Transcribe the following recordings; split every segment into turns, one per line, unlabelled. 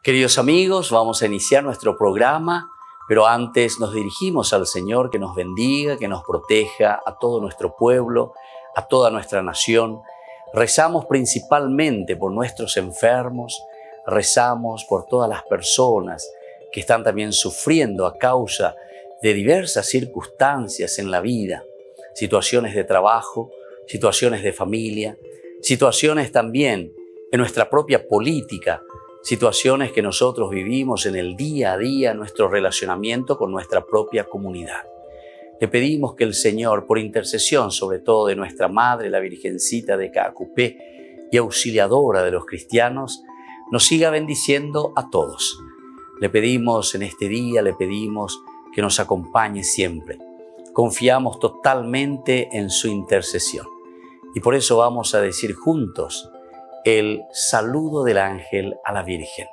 Queridos amigos, vamos a iniciar nuestro programa, pero antes nos dirigimos al Señor que nos bendiga, que nos proteja a todo nuestro pueblo, a toda nuestra nación. Rezamos principalmente por nuestros enfermos, rezamos por todas las personas que están también sufriendo a causa de diversas circunstancias en la vida, situaciones de trabajo, situaciones de familia, situaciones también en nuestra propia política, situaciones que nosotros vivimos en el día a día, nuestro relacionamiento con nuestra propia comunidad. Le pedimos que el Señor, por intercesión sobre todo de nuestra Madre, la Virgencita de Caacupé y auxiliadora de los cristianos, nos siga bendiciendo a todos. Le pedimos en este día, le pedimos que nos acompañe siempre. Confiamos totalmente en su intercesión. Y por eso vamos a decir juntos el saludo del ángel a la Virgen.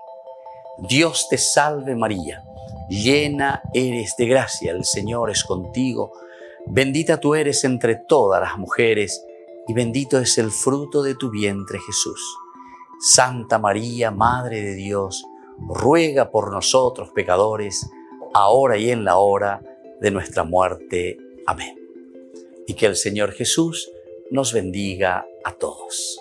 Dios te salve María, llena eres de gracia, el Señor es contigo. Bendita tú eres entre todas las mujeres y bendito es el fruto de tu vientre Jesús. Santa María, Madre de Dios, ruega por nosotros pecadores, ahora y en la hora de nuestra muerte. Amén. Y que el Señor Jesús nos bendiga a todos.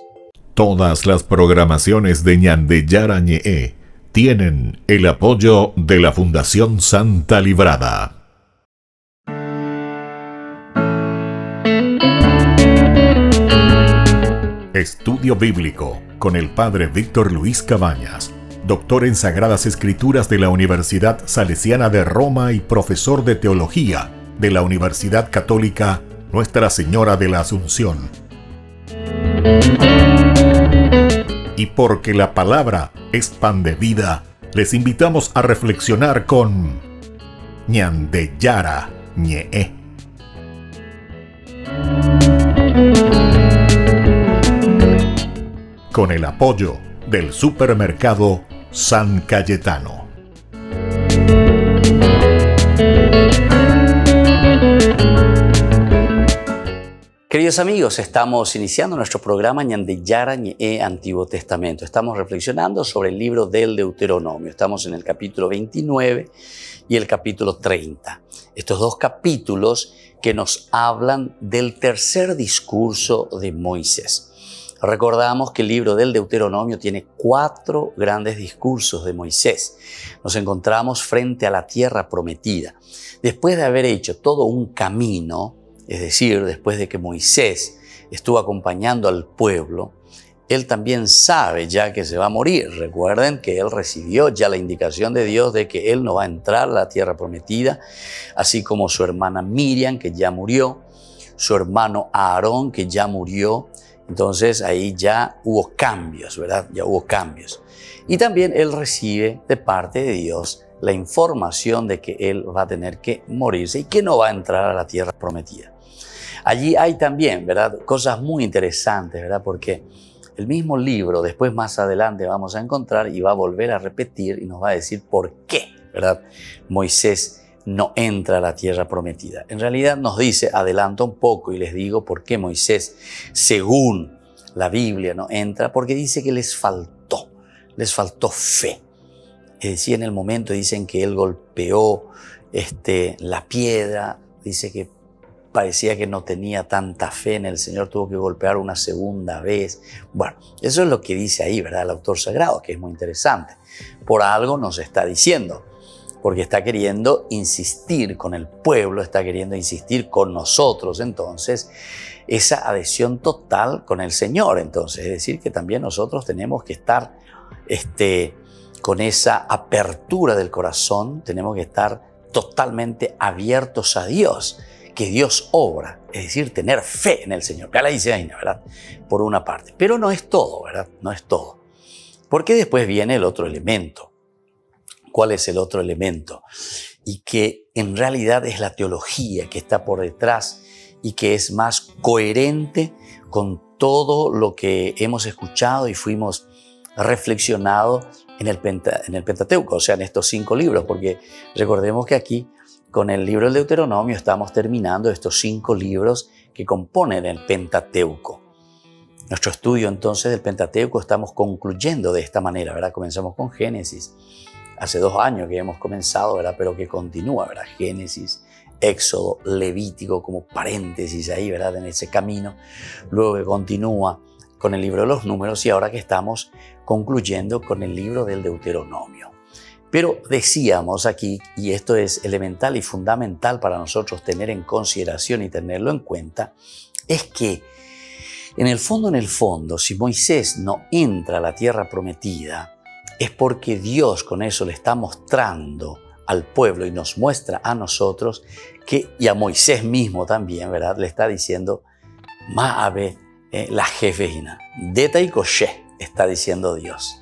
Todas las programaciones de Ñandeyara Ñe'e tienen el apoyo de la Fundación Santa Librada. Estudio Bíblico con el Padre Víctor Luis Cabañas, doctor en Sagradas Escrituras de la Universidad Salesiana de Roma y profesor de Teología de la Universidad Católica Nuestra Señora de la Asunción. Y porque la palabra es pan de vida, les invitamos a reflexionar con Ñandeyara Ñe'e. Con el apoyo del supermercado San Cayetano.
Queridos amigos, estamos iniciando nuestro programa Ñandeyara Ñe'e Antiguo Testamento. Estamos reflexionando sobre el libro del Deuteronomio. Estamos en el capítulo 29 y el capítulo 30. Estos dos capítulos que nos hablan del tercer discurso de Moisés. Recordamos que el libro del Deuteronomio tiene 4 grandes discursos de Moisés. Nos encontramos frente a la tierra prometida. Después de haber hecho todo un camino, es decir, después de que Moisés estuvo acompañando al pueblo, él también sabe ya que se va a morir. Recuerden que él recibió ya la indicación de Dios de que él no va a entrar a la tierra prometida, así como su hermana Miriam, que ya murió, su hermano Aarón, que ya murió. Entonces ahí ya hubo cambios, ¿verdad? Ya hubo cambios. Y también él recibe de parte de Dios la información de que él va a tener que morirse y que no va a entrar a la tierra prometida. Allí hay también, ¿verdad?, cosas muy interesantes, ¿verdad? Porque el mismo libro, después más adelante vamos a encontrar y va a volver a repetir y nos va a decir por qué, ¿verdad?, Moisés no entra a la tierra prometida. En realidad nos dice, adelanto un poco y les digo por qué Moisés, según la Biblia, no entra, porque dice que les faltó fe. Es decir, en el momento dicen que él golpeó la piedra, dice que parecía que no tenía tanta fe en el Señor, tuvo que golpear una segunda vez. Bueno, eso es lo que dice ahí, ¿verdad?, el autor sagrado, que es muy interesante. Por algo nos está diciendo, porque está queriendo insistir con el pueblo, está queriendo insistir con nosotros, entonces, esa adhesión total con el Señor. Entonces, es decir, que también nosotros tenemos que estar con esa apertura del corazón, tenemos que estar totalmente abiertos a Dios, que Dios obra, es decir, tener fe en el Señor. Acá la dice ahí, ¿verdad?, por una parte. Pero no es todo, ¿verdad? No es todo. Porque después viene el otro elemento. ¿Cuál es el otro elemento? Y que en realidad es la teología que está por detrás y que es más coherente con todo lo que hemos escuchado y fuimos reflexionado en el Pentateuco, o sea, en estos 5 libros, porque recordemos que aquí con el libro del Deuteronomio estamos terminando estos 5 libros que componen el Pentateuco. Nuestro estudio entonces del Pentateuco estamos concluyendo de esta manera, ¿verdad? Comenzamos con Génesis. Hace 2 años que hemos comenzado, ¿verdad? Pero que continúa, ¿verdad? Génesis, Éxodo, Levítico como paréntesis ahí, ¿verdad? En ese camino. Luego que continúa con el libro de los Números y ahora que estamos concluyendo con el libro del Deuteronomio. Pero decíamos aquí, y esto es elemental y fundamental para nosotros tener en consideración y tenerlo en cuenta, es que en el fondo, si Moisés no entra a la tierra prometida, es porque Dios con eso le está mostrando al pueblo y nos muestra a nosotros que, y a Moisés mismo también, ¿verdad? Le está diciendo, Ma'abe la jefejina, Deta y Koshe, está diciendo Dios.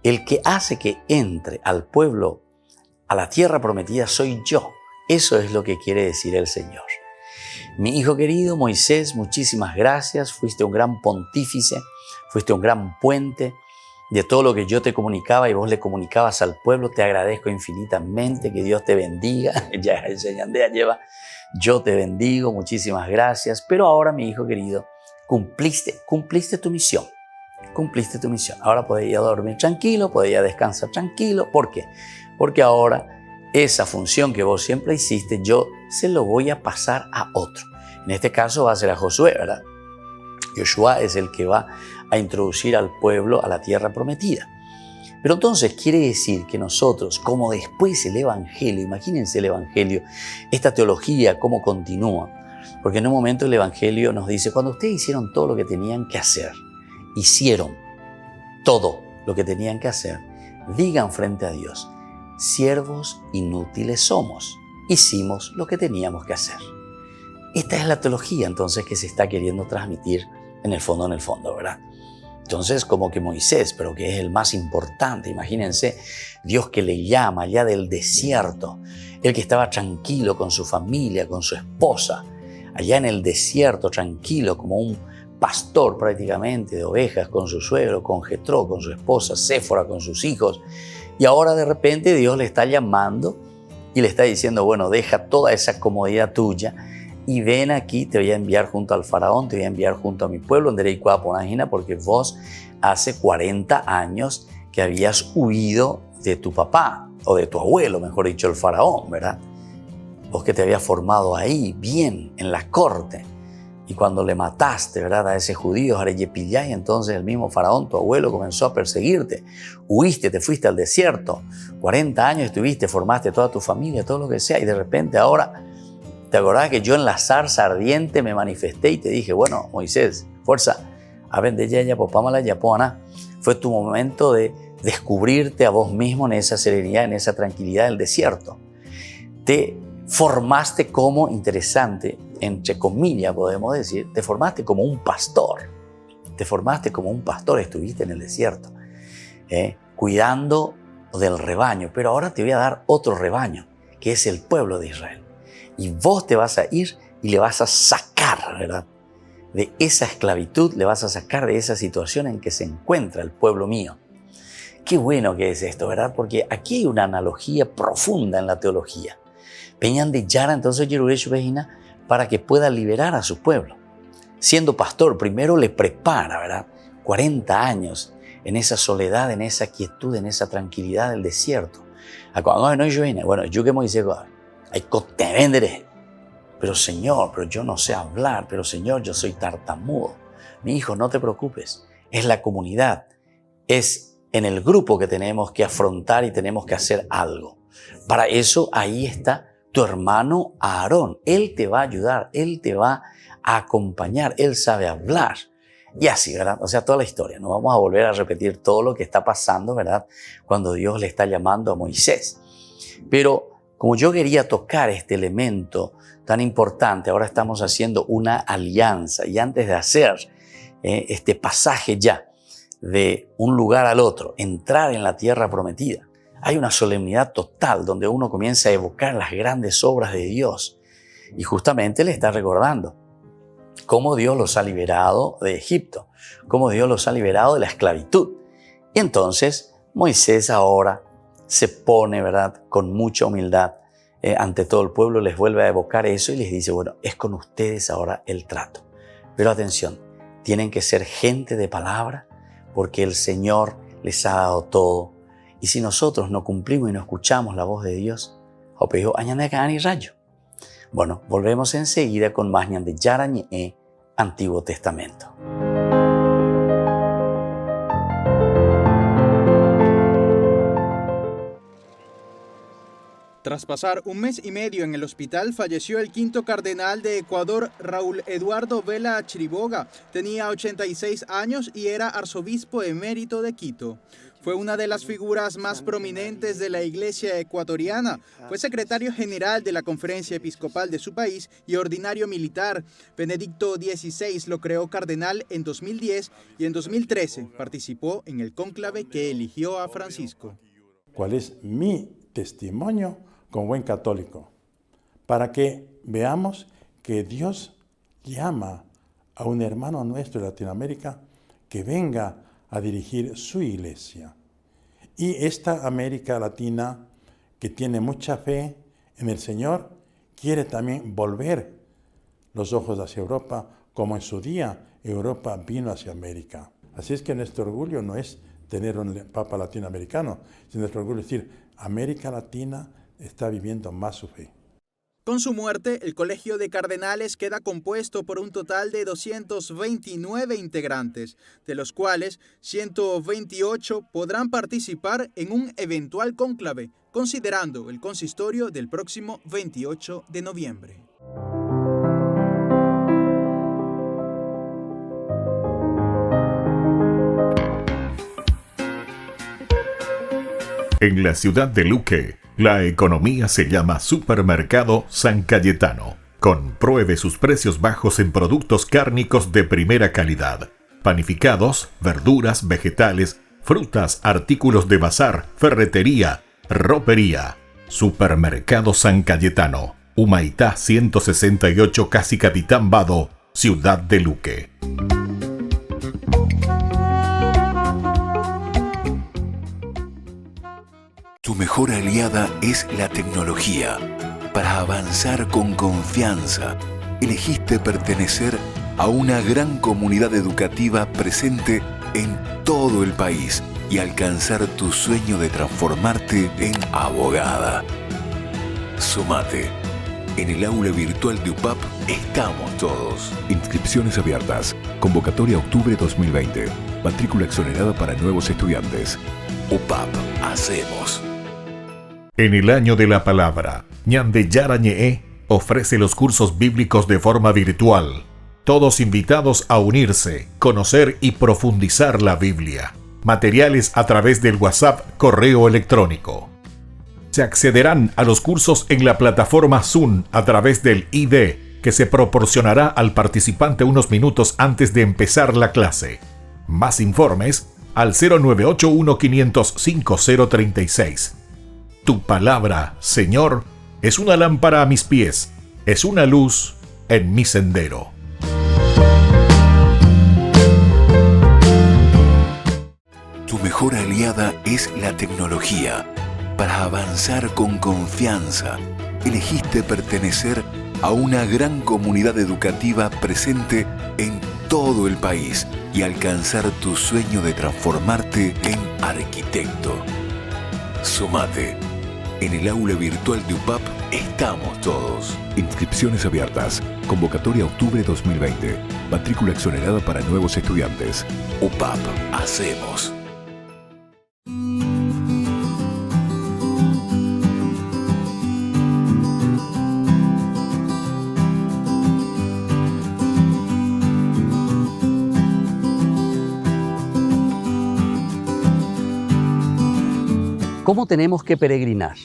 El que hace que entre al pueblo a la tierra prometida soy yo. Eso es lo que quiere decir el Señor. Mi hijo querido Moisés, muchísimas gracias. Fuiste un gran pontífice, fuiste un gran puente de todo lo que yo te comunicaba y vos le comunicabas al pueblo. Te agradezco infinitamente, que Dios te bendiga. Ya el Señor lleva, yo te bendigo, muchísimas gracias. Pero ahora, mi hijo querido, cumpliste tu misión. Cumpliste tu misión. Ahora podés ir a dormir tranquilo, podés ir a descansar tranquilo. ¿Por qué? Porque ahora esa función que vos siempre hiciste, yo se lo voy a pasar a otro. En este caso va a ser a Josué, ¿verdad? Josué es el que va a introducir al pueblo a la tierra prometida. Pero entonces quiere decir que nosotros, como después el Evangelio, imagínense el Evangelio, esta teología, cómo continúa. Porque en un momento el Evangelio nos dice, cuando ustedes hicieron todo lo que tenían que hacer, hicieron todo lo que tenían que hacer, digan frente a Dios, siervos inútiles somos, hicimos lo que teníamos que hacer. Esta es la teología entonces que se está queriendo transmitir en el fondo, ¿verdad? Entonces como que Moisés, pero que es el más importante, imagínense, Dios que le llama allá del desierto, el que estaba tranquilo con su familia, con su esposa, allá en el desierto, tranquilo como un pastor prácticamente de ovejas con su suegro, con Jetro, con su esposa, Séfora, con sus hijos. Y ahora de repente Dios le está llamando y le está diciendo, bueno, deja toda esa comodidad tuya y ven aquí, te voy a enviar junto al faraón, te voy a enviar junto a mi pueblo, en Dereikuaponajina, porque vos hace 40 años que habías huido de tu papá, o de tu abuelo, mejor dicho, el faraón, ¿verdad? Vos que te habías formado ahí, bien, en la corte. Y cuando le mataste, ¿verdad?, a ese judío, Areyepillay, entonces el mismo faraón, tu abuelo, comenzó a perseguirte. Huiste, te fuiste al desierto. 40 años estuviste, formaste toda tu familia, todo lo que sea. Y de repente ahora, ¿te acordás que yo en la zarza ardiente me manifesté y te dije, bueno, Moisés, fuerza, abendeyaya, popámala, yapoana? Fue tu momento de descubrirte a vos mismo en esa serenidad, en esa tranquilidad del desierto. Te formaste como, interesante, entre comillas podemos decir, te formaste como un pastor. Te formaste como un pastor, estuviste en el desierto, cuidando del rebaño. Pero ahora te voy a dar otro rebaño, que es el pueblo de Israel. Y vos te vas a ir y le vas a sacar, ¿verdad?, de esa esclavitud, le vas a sacar de esa situación en que se encuentra el pueblo mío. Qué bueno que es esto, ¿verdad? Porque aquí hay una analogía profunda en la teología. Peñan de Yara, entonces, Yeruresh Vejina, para que pueda liberar a su pueblo. Siendo pastor, primero le prepara, ¿verdad? 40 años en esa soledad, en esa quietud, en esa tranquilidad del desierto. Bueno, yo que Moisés, hay que vender. Pero Señor, pero yo no sé hablar, pero Señor, yo soy tartamudo. Mi hijo, no te preocupes, es la comunidad, es en el grupo que tenemos que afrontar y tenemos que hacer algo. Para eso ahí está tu hermano Aarón. Él te va a ayudar, él te va a acompañar, él sabe hablar. Y así, ¿verdad? O sea, toda la historia. No vamos a volver a repetir todo lo que está pasando, ¿verdad?, cuando Dios le está llamando a Moisés. Pero como yo quería tocar este elemento tan importante, ahora estamos haciendo una alianza. Y antes de hacer este pasaje ya de un lugar al otro, entrar en la tierra prometida, hay una solemnidad total donde uno comienza a evocar las grandes obras de Dios. Y justamente le está recordando cómo Dios los ha liberado de Egipto, cómo Dios los ha liberado de la esclavitud. Y entonces Moisés ahora se pone, ¿verdad?, con mucha humildad ante todo el pueblo, les vuelve a evocar eso y les dice, bueno, es con ustedes ahora el trato. Pero atención, Tienen que ser gente de palabra porque el Señor les ha dado todo. Y si nosotros no cumplimos y no escuchamos la voz de Dios, rayo. Bueno, volvemos enseguida con más Ñan de Yara Ñe Antiguo Testamento.
Tras pasar un mes y medio en el hospital, falleció el quinto cardenal de Ecuador, Raúl Eduardo Vela Chiriboga. Tenía 86 años y era arzobispo emérito de Quito. Fue una de las figuras más prominentes de la Iglesia ecuatoriana. Fue secretario general de la Conferencia Episcopal de su país y ordinario militar. Benedicto XVI lo creó cardenal en 2010 y en 2013 participó en el cónclave que eligió a Francisco.
¿Cuál es mi testimonio como buen católico? Para que veamos que Dios llama a un hermano nuestro de Latinoamérica que venga a dirigir su iglesia. Y esta América Latina, que tiene mucha fe en el Señor, quiere también volver los ojos hacia Europa, como en su día Europa vino hacia América. Así es que nuestro orgullo no es tener un papa latinoamericano, sino nuestro orgullo es decir, América Latina está viviendo más su fe.
Con su muerte, el Colegio de Cardenales queda compuesto por un total de 229 integrantes, de los cuales 128 podrán participar en un eventual cónclave, considerando el consistorio del próximo 28 de noviembre.
En la ciudad de Luque, la economía se llama Supermercado San Cayetano. Compruebe sus precios bajos en productos cárnicos de primera calidad. Panificados, verduras, vegetales, frutas, artículos de bazar, ferretería, ropería. Supermercado San Cayetano. Humaitá 168, Casi Capitán Vado, ciudad de Luque.
Tu mejor aliada es la tecnología. Para avanzar con confianza, elegiste pertenecer a una gran comunidad educativa presente en todo el país y alcanzar tu sueño de transformarte en abogada. Sumate. En el aula virtual de UPAP estamos todos. Inscripciones abiertas. Convocatoria octubre 2020. Matrícula exonerada para nuevos estudiantes. UPAP. Hacemos.
En el año de la palabra, Ñan de Yara Ñe ofrece los cursos bíblicos de forma virtual. Todos invitados a unirse, conocer y profundizar la Biblia. Materiales a través del WhatsApp, correo electrónico. Se accederán a los cursos en la plataforma Zoom a través del ID, que se proporcionará al participante unos minutos antes de empezar la clase. Más informes al 0981 505 036. Tu palabra, Señor, es una lámpara a mis pies, es una luz en mi sendero.
Tu mejor aliada es la tecnología. Para avanzar con confianza, elegiste pertenecer a una gran comunidad educativa presente en todo el país y alcanzar tu sueño de transformarte en arquitecto. Sumate. En el aula virtual de UPAP estamos todos. Inscripciones abiertas. Convocatoria octubre 2020. Matrícula exonerada para nuevos estudiantes. UPAP. Hacemos.
¿Cómo tenemos que peregrinar?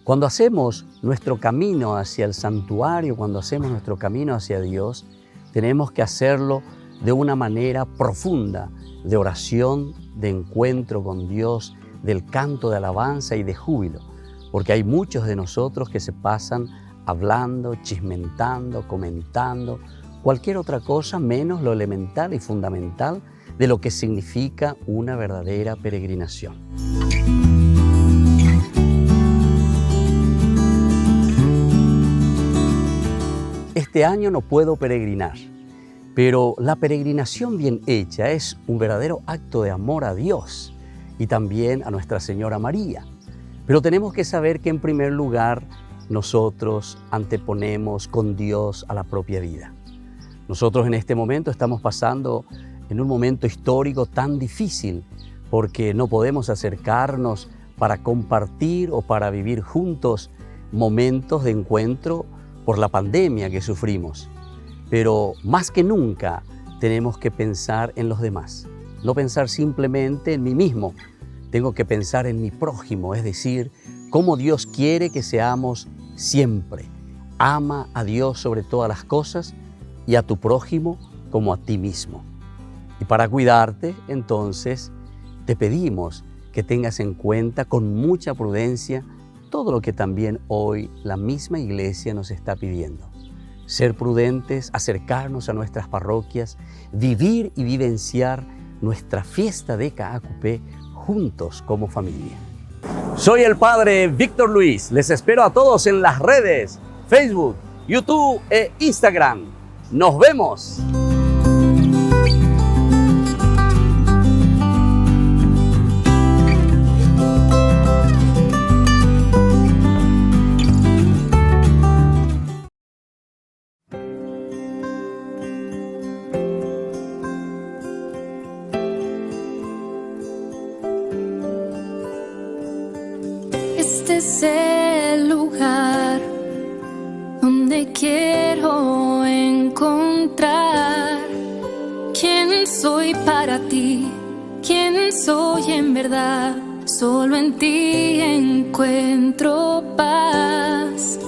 Cuando hacemos nuestro camino hacia el santuario, cuando hacemos nuestro camino hacia Dios, tenemos que hacerlo de una manera profunda, de oración, de encuentro con Dios, del canto de alabanza y de júbilo, porque hay muchos de nosotros que se pasan hablando, chismentando, comentando, cualquier otra cosa menos lo elemental y fundamental de lo que significa una verdadera peregrinación. Este año no puedo peregrinar. Pero la peregrinación bien hecha es un verdadero acto de amor a Dios y también a Nuestra Señora María. Pero tenemos que saber que en primer lugar nosotros anteponemos con Dios a la propia vida. Nosotros en este momento estamos pasando en un momento histórico tan difícil porque no podemos acercarnos para compartir o para vivir juntos momentos de encuentro por la pandemia que sufrimos. Pero más que nunca tenemos que pensar en los demás, no pensar simplemente en mí mismo. Tengo que pensar en mi prójimo, es decir, cómo Dios quiere que seamos siempre. Ama a Dios sobre todas las cosas y a tu prójimo como a ti mismo. Y para cuidarte, entonces, te pedimos que tengas en cuenta con mucha prudencia todo lo que también hoy la misma Iglesia nos está pidiendo. Ser prudentes, acercarnos a nuestras parroquias, vivir y vivenciar nuestra fiesta de Caacupé juntos como familia. Soy el Padre Víctor Luis. Les espero a todos en las redes, Facebook, YouTube e Instagram. ¡Nos vemos!
Este es el lugar donde quiero encontrar quién soy para ti, quién soy en verdad. Solo en ti encuentro paz.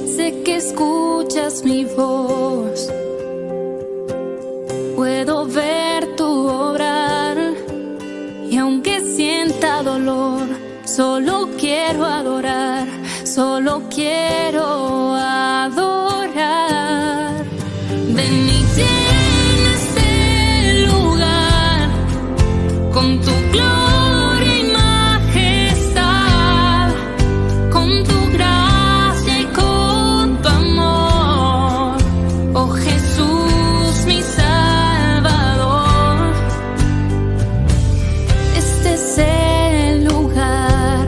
Sé que escuchas mi voz, puedo ver tu obrar, y aunque sienta dolor, solo quiero adorar, solo quiero adorar. Ven y llena este lugar con tu gloria y majestad, con tu gracia y con tu amor, oh Jesús mi Salvador. Este es el lugar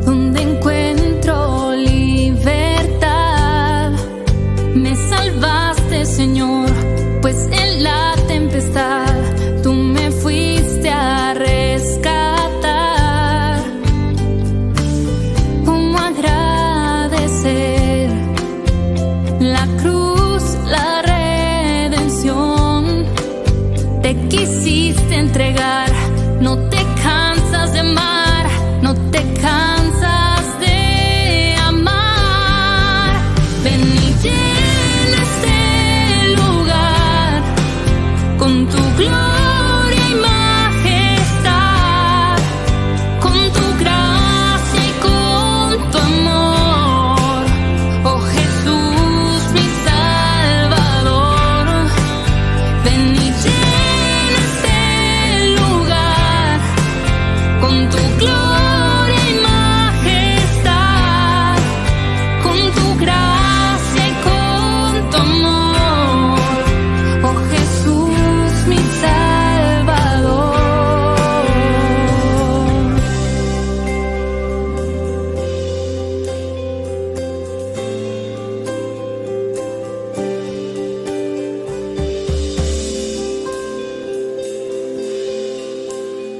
donde encuentro libertad. Me salvaste, Señor, pues en la tempestad tú me fuiste a rescatar. ¿Cómo agradecer la cruz, la redención? Te quisiste entregar, no te cansas de amar, no te cansas de amar. Ven y llena este lugar con tu gloria y majestad, con tu gracia y con tu amor, oh Jesús mi Salvador. Ven y llena este lugar con tu gloria y majestad, con tu gracia y con tu amor, oh Jesús mi Salvador.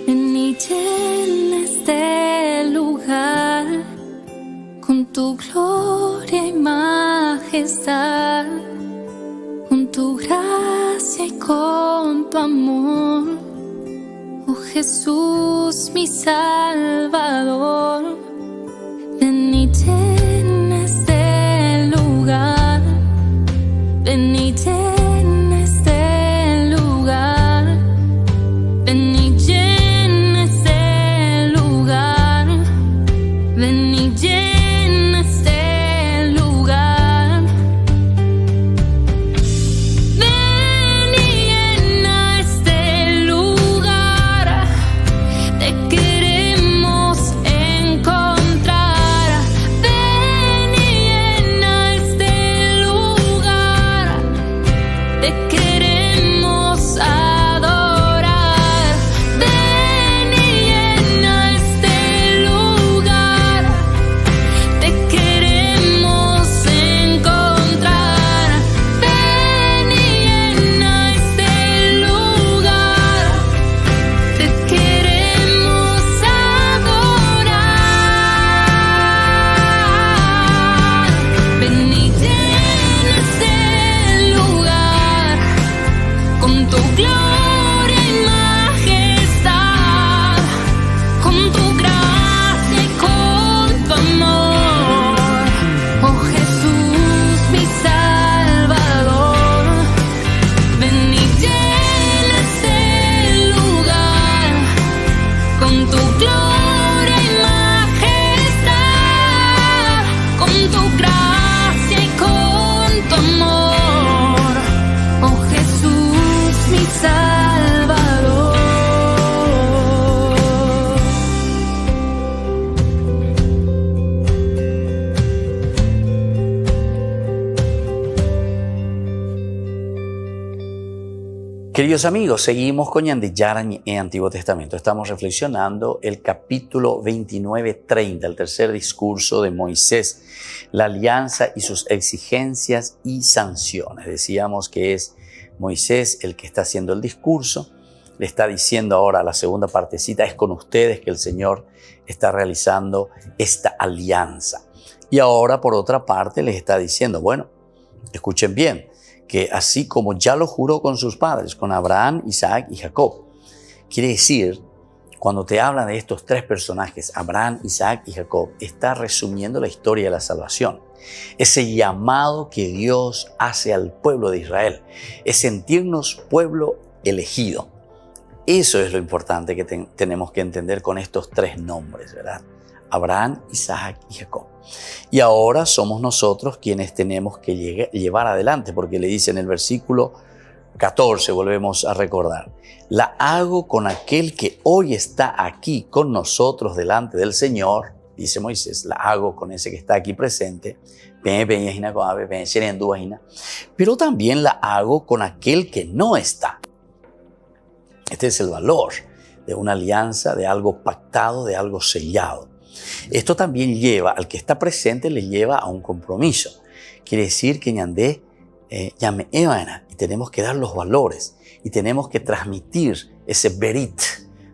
Ven y llena este lugar con tu gloria y majestad, con tu gracia y con tu amor, oh Jesús mi Salvador. Ven y llena este lugar, ven y llena este lugar, ven y llena este lugar, ven y llena este lugar. Ven y llena este lugar, te queremos encontrar.
Queridos amigos, seguimos con Ñande Yarañ en Antiguo Testamento. Estamos reflexionando el capítulo 29-30, el tercer discurso de Moisés, la alianza y sus exigencias y sanciones. Decíamos que es Moisés el que está haciendo el discurso. Le está diciendo ahora la segunda partecita, es con ustedes que el Señor está realizando esta alianza. Y ahora, por otra parte, les está diciendo, bueno, escuchen bien, que así como ya lo juró con sus padres, con Abraham, Isaac y Jacob. Quiere decir, cuando te habla de estos tres personajes, Abraham, Isaac y Jacob, está resumiendo la historia de la salvación. Ese llamado que Dios hace al pueblo de Israel, es sentirnos pueblo elegido. Eso es lo importante que tenemos que entender con estos tres nombres, ¿verdad? Abraham, Isaac y Jacob. Y ahora somos nosotros quienes tenemos que llevar adelante, porque le dice en el versículo 14, volvemos a recordar, la hago con aquel que hoy está aquí con nosotros delante del Señor, dice Moisés, la hago con ese que está aquí presente, pero también la hago con aquel que no está. Este es el valor de una alianza, de algo pactado, de algo sellado. Esto también lleva, al que está presente, le lleva a un compromiso. Quiere decir que Ñandé llame Evana y tenemos que dar los valores y tenemos que transmitir ese berit,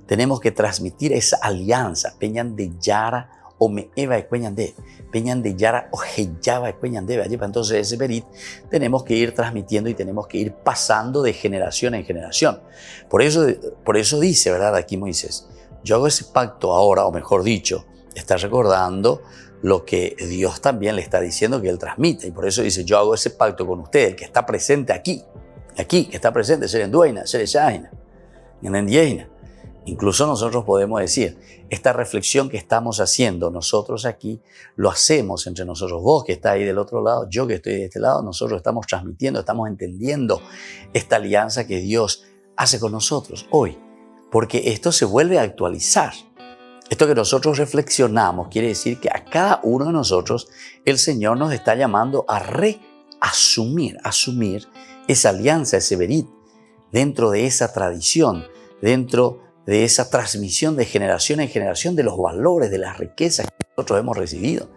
tenemos que transmitir esa alianza. Peñan de Yara o me Eva y Peñandé, Peñan de Yara o Heyaba y Peñandé. Entonces ese berit tenemos que ir transmitiendo y tenemos que ir pasando de generación en generación. Por eso dice, ¿verdad? Aquí Moisés, yo hago ese pacto ahora, o mejor dicho, está recordando lo que Dios también le está diciendo que Él transmite. Y por eso dice, yo hago ese pacto con usted, el que está presente aquí, que está presente, ser en Dueina, ser en Shahina, en Endieina. Incluso nosotros podemos decir, esta reflexión que estamos haciendo nosotros aquí, lo hacemos entre nosotros. Vos que estás ahí del otro lado, yo que estoy de este lado, nosotros estamos transmitiendo, estamos entendiendo esta alianza que Dios hace con nosotros hoy. Porque esto se vuelve a actualizar. Esto que nosotros reflexionamos quiere decir que a cada uno de nosotros el Señor nos está llamando a asumir esa alianza, ese berit, dentro de esa tradición, dentro de esa transmisión de generación en generación de los valores, de las riquezas que nosotros hemos recibido.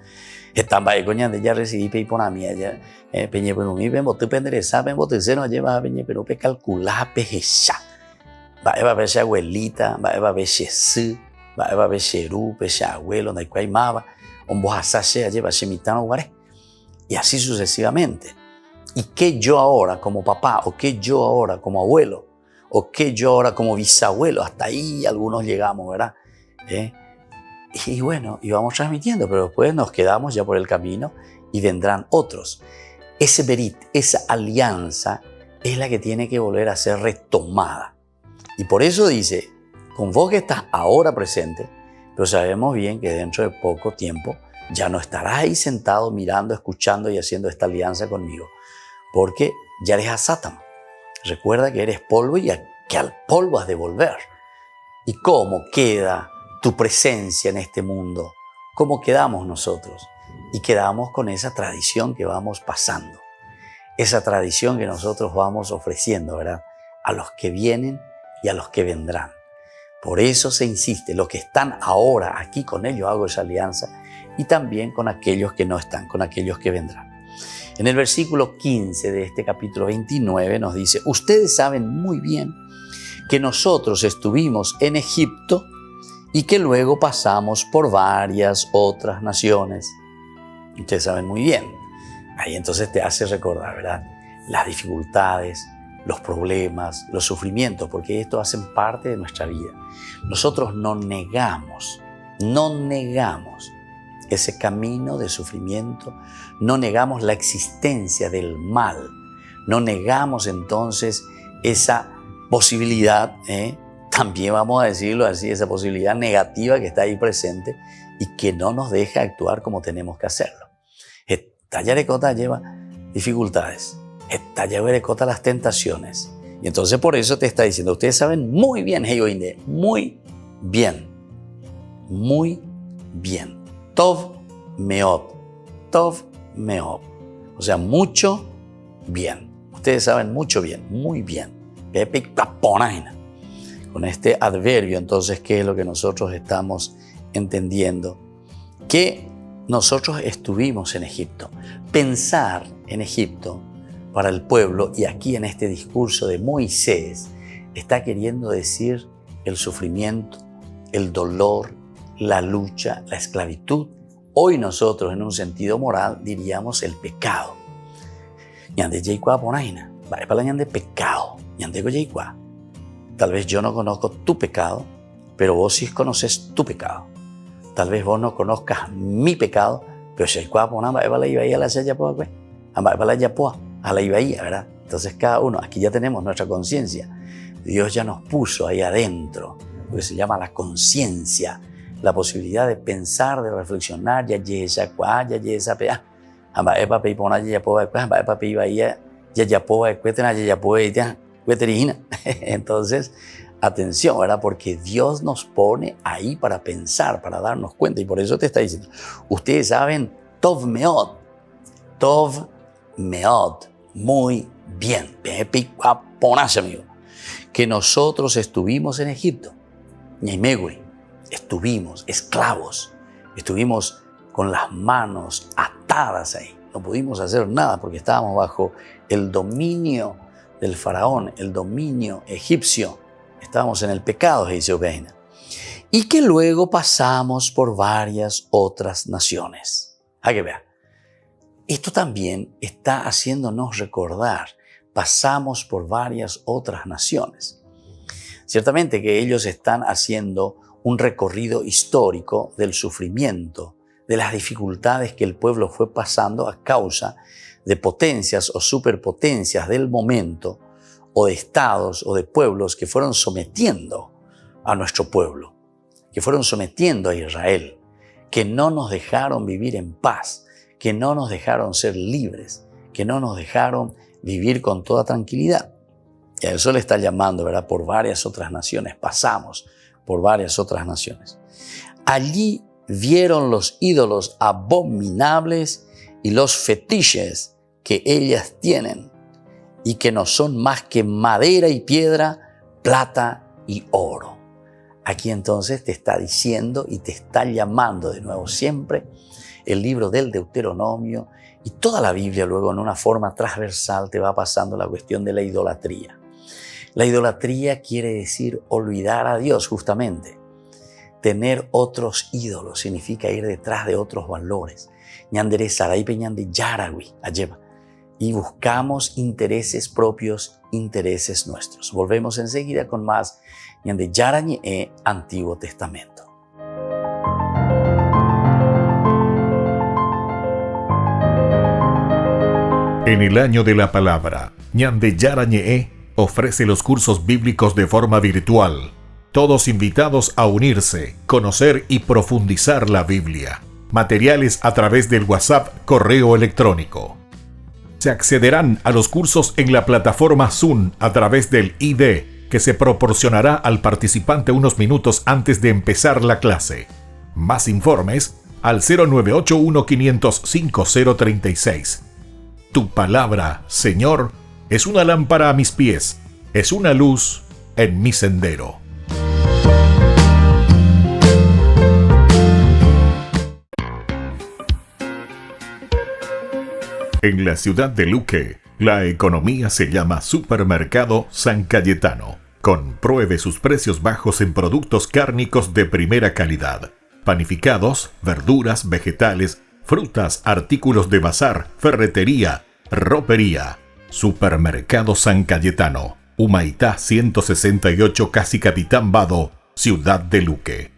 Estamba de coña de ya recibí pe por mí ya peñe pero mi ben bote pendereza ben bote seno lleva peñe pero pe calcular pe esa va eva pe abuelita va eva pe su va eva pe cheru pe abuelo na cuai mava un bohasache lleva chemitano guare y así sucesivamente. ¿Y qué yo ahora como papá o qué yo ahora como abuelo o qué yo ahora como bisabuelo? Hasta ahí algunos llegamos, ¿verdad? Y bueno, y vamos transmitiendo, pero después nos quedamos ya por el camino y vendrán otros. Ese berit, esa alianza es la que tiene que volver a ser retomada. Y por eso dice, con vos que estás ahora presente, pero sabemos bien que dentro de poco tiempo ya no estarás ahí sentado mirando, escuchando y haciendo esta alianza conmigo, porque ya eres a Satan. Recuerda que eres polvo y que al polvo has de volver. ¿Y cómo queda tu presencia en este mundo? ¿Cómo quedamos nosotros? Y quedamos con esa tradición que vamos pasando. Esa tradición que nosotros vamos ofreciendo, ¿verdad? A los que vienen y a los que vendrán. Por eso se insiste, los que están ahora aquí con ellos hago esa alianza y también con aquellos que no están, con aquellos que vendrán. En el versículo 15 de este capítulo 29 nos dice, ustedes saben muy bien que nosotros estuvimos en Egipto y que luego pasamos por varias otras naciones. Ustedes saben muy bien. Ahí entonces te hace recordar, ¿verdad? Las dificultades, los problemas, los sufrimientos, porque esto hacen parte de nuestra vida. Nosotros no negamos ese camino de sufrimiento, no negamos la existencia del mal, no negamos entonces esa posibilidad, también vamos a decirlo así, esa posibilidad negativa que está ahí presente y que no nos deja actuar como tenemos que hacerlo. Esta yarecota lleva dificultades, esta yarecota las tentaciones. Y entonces por eso te está diciendo, ustedes saben muy bien, muy bien. Tov meod. O sea, mucho bien. Ustedes saben mucho bien, muy bien. Con este adverbio, entonces, ¿qué es lo que nosotros estamos entendiendo? Que nosotros estuvimos en Egipto. Pensar en Egipto para el pueblo, y aquí en este discurso de Moisés, está queriendo decir el sufrimiento, el dolor, la lucha, la esclavitud. Hoy nosotros, en un sentido moral, diríamos el pecado. Pecado. Tal vez yo no conozco tu pecado, pero vos sí conoces tu pecado. Tal vez vos no conozcas mi pecado, pero ¿verdad? Entonces cada uno, aquí ya tenemos nuestra conciencia. Dios ya nos puso ahí adentro, lo que se llama la conciencia, la posibilidad de pensar, de reflexionar. Entonces, atención, ¿verdad? Porque Dios nos pone ahí para pensar, para darnos cuenta. Y por eso te está diciendo, ustedes saben, Tov Meod, muy bien, amigo, que nosotros estuvimos en Egipto. Estuvimos esclavos, estuvimos con las manos atadas ahí. No pudimos hacer nada porque estábamos bajo el dominio del faraón, el dominio egipcio. Estábamos en el pecado, dice Obeina. Y que luego pasamos por varias otras naciones. Hay que ver. Esto también está haciéndonos recordar. Pasamos por varias otras naciones. Ciertamente que ellos están haciendo un recorrido histórico del sufrimiento, de las dificultades que el pueblo fue pasando a causa de potencias o superpotencias del momento, o de estados o de pueblos que fueron sometiendo a nuestro pueblo, que fueron sometiendo a Israel, que no nos dejaron vivir en paz, que no nos dejaron ser libres, que no nos dejaron vivir con toda tranquilidad. Y a eso le está llamando, ¿verdad? Por varias otras naciones, pasamos por varias otras naciones. Allí vieron los ídolos abominables y los fetiches que ellas tienen, y que no son más que madera y piedra, plata y oro. Aquí entonces te está diciendo y te está llamando de nuevo siempre el libro del Deuteronomio, y toda la Biblia luego en una forma transversal te va pasando la cuestión de la idolatría. La idolatría quiere decir olvidar a Dios, justamente. Tener otros ídolos significa ir detrás de otros valores. Y buscamos intereses propios, intereses nuestros. Volvemos enseguida con más Ñande Yara Ñe Antiguo Testamento.
En el año de la palabra, Ñande Yara Ñe ofrece los cursos bíblicos de forma virtual. Todos invitados a unirse, conocer y profundizar la Biblia. Materiales a través del WhatsApp, correo electrónico. Se accederán a los cursos en la plataforma Zoom a través del ID que se proporcionará al participante unos minutos antes de empezar la clase. Más informes al 0981-500-5036. Tu palabra, Señor, es una lámpara a mis pies, es una luz en mi sendero. En la ciudad de Luque, la economía se llama Supermercado San Cayetano. Compruebe sus precios bajos en productos cárnicos de primera calidad. Panificados, verduras, vegetales, frutas, artículos de bazar, ferretería, ropería. Supermercado San Cayetano, Humaitá 168, Casi Capitán Vado, ciudad de Luque.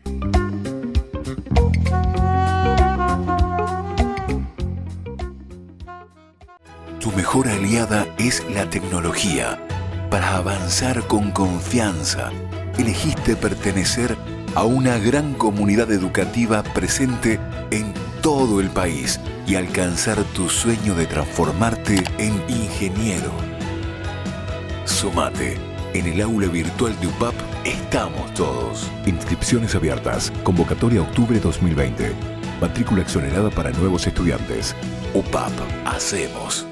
Tu mejor aliada es la tecnología. Para avanzar con confianza, elegiste pertenecer a una gran comunidad educativa presente en todo el país y alcanzar tu sueño de transformarte en ingeniero. Sumate. En el aula virtual de UPAP estamos todos. Inscripciones abiertas. Convocatoria octubre 2020. Matrícula exonerada para nuevos estudiantes. UPAP. Hacemos.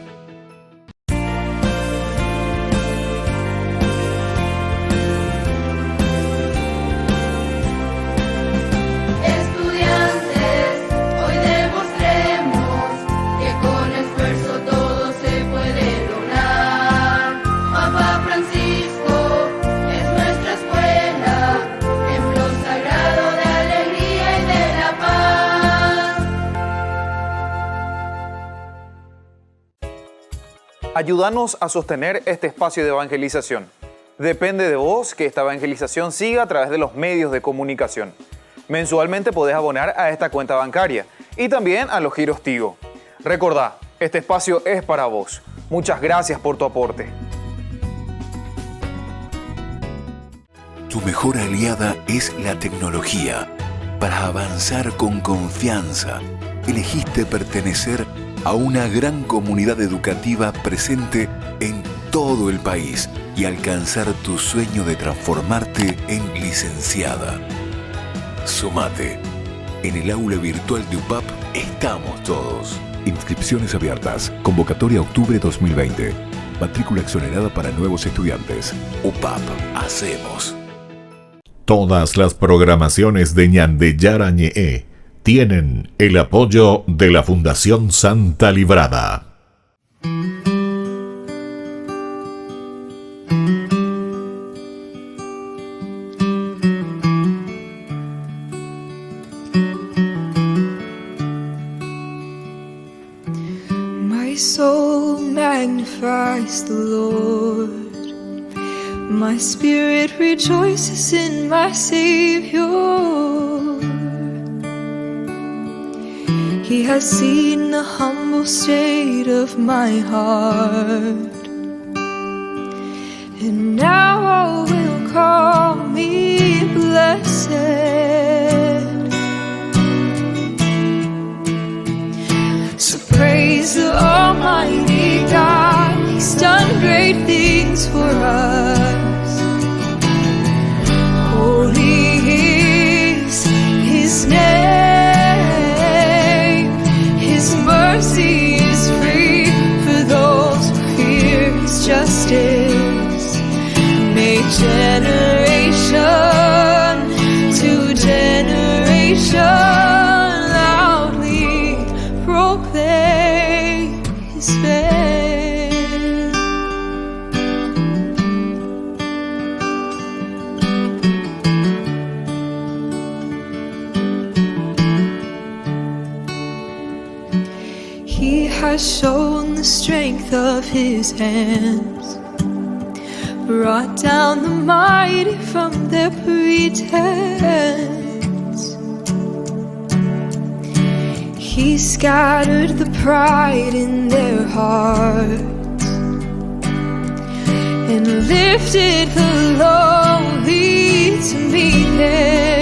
Ayúdanos a sostener este espacio de evangelización. Depende de vos que esta evangelización siga a través de los medios de comunicación. Mensualmente podés abonar a esta cuenta bancaria y también a los giros Tigo. Recordá, este espacio es para vos. Muchas gracias por tu aporte.
Tu mejor aliada es la tecnología. Para avanzar con confianza, elegiste pertenecer a una gran comunidad educativa presente en todo el país y alcanzar tu sueño de transformarte en licenciada. Sumate. En el aula virtual de UPAP estamos todos. Inscripciones abiertas. Convocatoria octubre 2020. Matrícula exonerada para nuevos estudiantes. UPAP. Hacemos.
Todas las programaciones de Ñande Yara Ñe'e tienen el apoyo de la Fundación Santa Librada.
My soul magnifies the Lord. My spirit rejoices in my Savior. He has seen the humble state of my heart, and now all will call me blessed. So praise the Almighty God, He's done great things for us. Holy is His name, His mercy is free for those who fear His justice. May generation to generation loudly proclaim His fame. He has shown the strength of His hands, brought down the mighty from their pretense. He scattered the pride in their hearts and lifted the lowly to meet Him.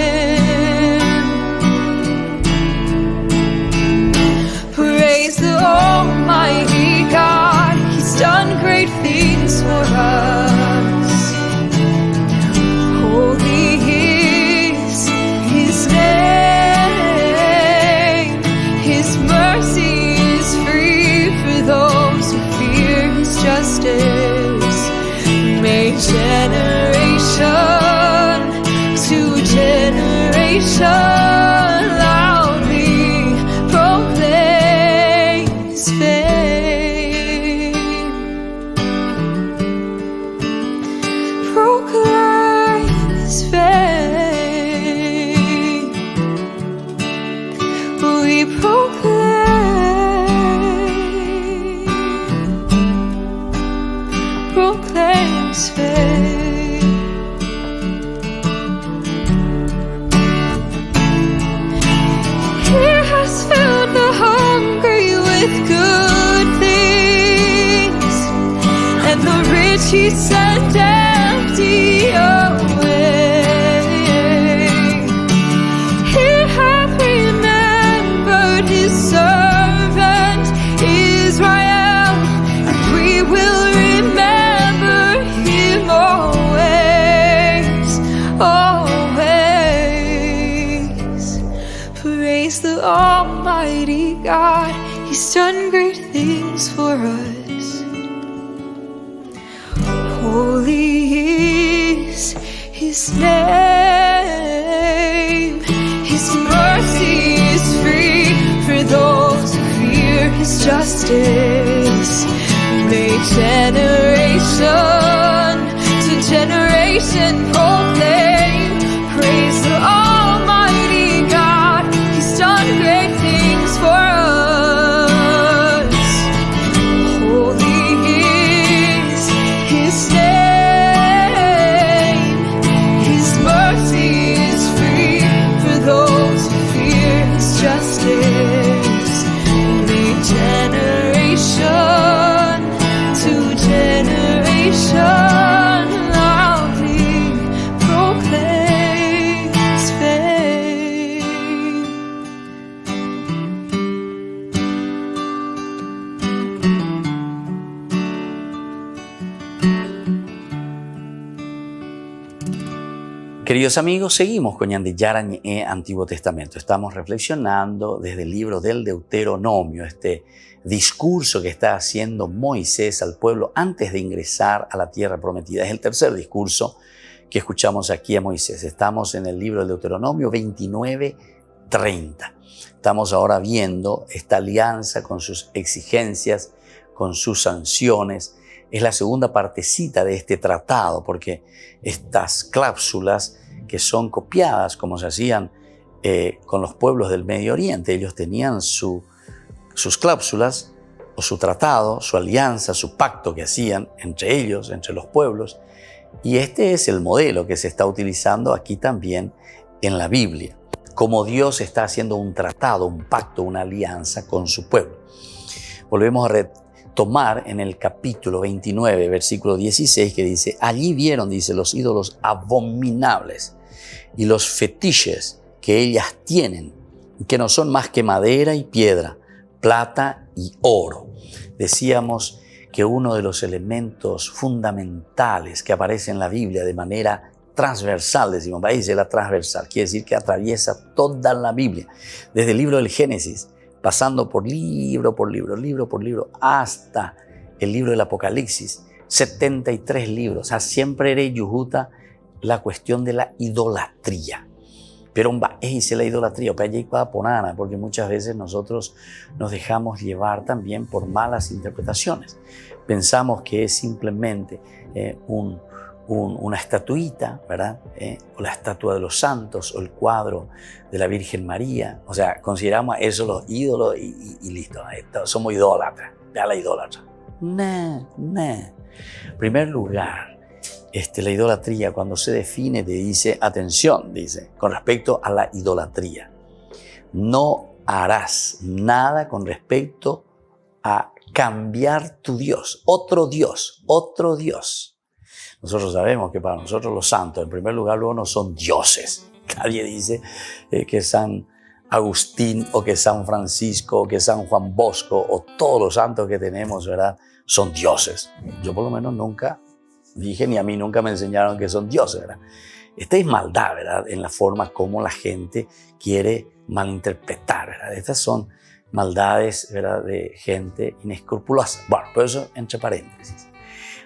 Praise the Almighty God, He's done great things for us. Holy is His name, His mercy is free for those who fear His justice. May generation to generation loudly proclaim His fame. Proclaim His fame. We proclaim His fame. He has filled the hungry with good things, and the rich He sent empty away. He hath remembered His servant Israel, and we will remember Him always, always. Praise the Almighty God, He's done great things for us. Holy is His name, His mercy is free for those who fear His justice. May generation to generation proclaim. Praise the Almighty God, He's done great things for us. Holy
Queridos amigos, seguimos con Ñandiyara Ñe Antiguo Testamento. Estamos reflexionando desde el libro del Deuteronomio, este discurso que está haciendo Moisés al pueblo antes de ingresar a la tierra prometida. Es el tercer discurso que escuchamos aquí a Moisés. Estamos en el libro del Deuteronomio 29:30. Estamos ahora viendo esta alianza con sus exigencias, con sus sanciones. Es la segunda partecita de este tratado, porque estas cláusulas que son copiadas como se hacían con los pueblos del Medio Oriente, ellos tenían sus cláusulas o su tratado, su alianza, su pacto que hacían entre ellos, entre los pueblos, y este es el modelo que se está utilizando aquí también en la Biblia, como Dios está haciendo un tratado, un pacto, una alianza con su pueblo. Volvemos a tomar en el capítulo 29, versículo 16, que dice: allí vieron, dice, los ídolos abominables y los fetiches que ellas tienen, que no son más que madera y piedra, plata y oro. Decíamos que uno de los elementos fundamentales que aparece en la Biblia de manera transversal, decimos, ahí dice la transversal, quiere decir que atraviesa toda la Biblia, desde el libro del Génesis, pasando por libro, hasta el libro del Apocalipsis, 73 libros. O sea, siempre era yujuta la cuestión de la idolatría. Pero es la idolatría, porque muchas veces nosotros nos dejamos llevar también por malas interpretaciones. Pensamos que es simplemente una estatuita, ¿verdad? O la estatua de los santos, o el cuadro de la Virgen María. O sea, consideramos eso los ídolos y listo. Somos idólatras, ya la idólatra. No. En primer lugar, la idolatría, cuando se define, te dice, atención, dice, con respecto a la idolatría, no harás nada con respecto a cambiar tu Dios, otro Dios. Nosotros sabemos que para nosotros los santos, en primer lugar, luego no son dioses. Nadie dice que San Agustín o que San Francisco o que San Juan Bosco o todos los santos que tenemos, ¿verdad?, son dioses. Yo por lo menos nunca dije, ni a mí nunca me enseñaron que son dioses, ¿verdad? Esta es maldad, ¿verdad?, en la forma como la gente quiere malinterpretar, ¿verdad? Estas son maldades, ¿verdad?, de gente inescrupulosa. Bueno, por eso entre paréntesis.